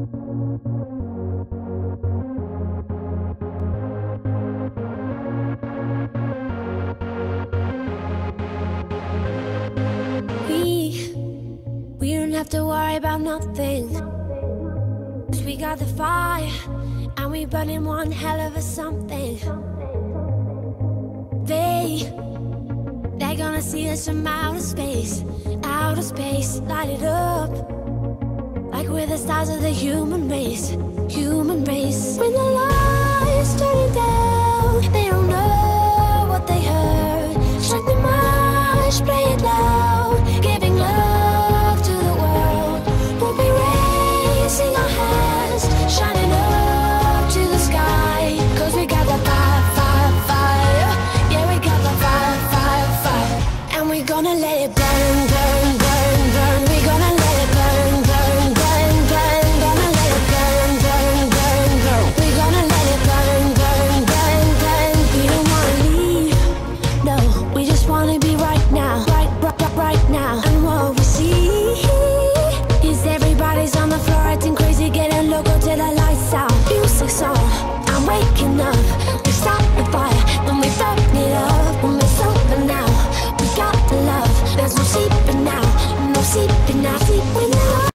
We don't have to worry about nothing, 'cause we got the fire, and we burning one hell of a something. They're gonna see us from outer space, light it up, like we're the stars of the human race. When the lights turning down, they don't know what they heard. Strike the march, play it loud, giving love to the world. We'll be raising our hands, shining up to the sky, 'cause we got the fire, fire, fire. Yeah, we got the fire, fire, fire. And we're gonna let it burn, burn, burn, burn. We're gonna let it burn, burn, burn, burn. Gonna let it burn, burn, burn, burn. We're gonna let it burn, burn, burn, burn. We don't wanna leave, no, we just wanna be right now, right now. And what we see is everybody's on the floor acting crazy, getting loco till the lights out. Music's on, I'm waking up. We start the fire, then we burn it up. When we're sober now, we got the love. There's no sleeping now, no sleeping now, sleeping now.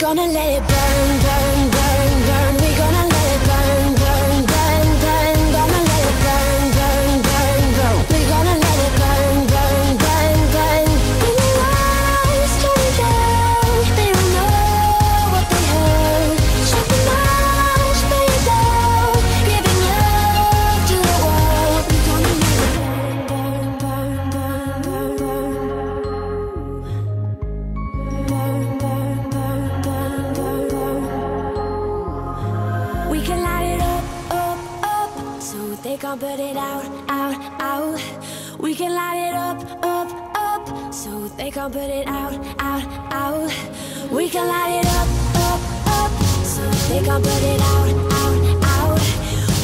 Gonna let it burn, burn, burn, burn. We're gonna let it burn, burn, burn, burn. Gonna let it burn, burn, burn, burn. We're gonna let it burn, burn, burn, burn. When the lights turn down, they don't know what they heard. Strike the march, play it loud, giving love to the world. We're gonna let it burn, burn, burn, burn, burn, burn, burn, burn, burn. We can light it up, up, up, so they can't put it out, out, out. We can light it up, up, up, so they can't put it out, out, out. We can light it up, up, up, so they can't put it out, out, out.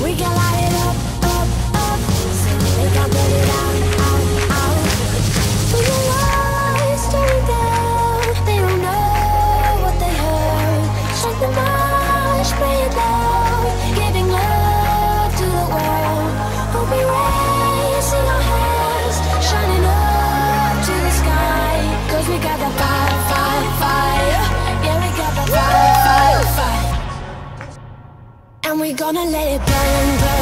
We can light it up, up, up, so they can't put it out, out, out. When the lights turn down, they don't know what they heard. Strike the march, play it loud, giving love to the world. We'll be raising our hands, shining up to the sky, 'cause we got the fire, fire, fire. Yeah, we got the fire, fire, fire. And we're gonna let it burn, burn.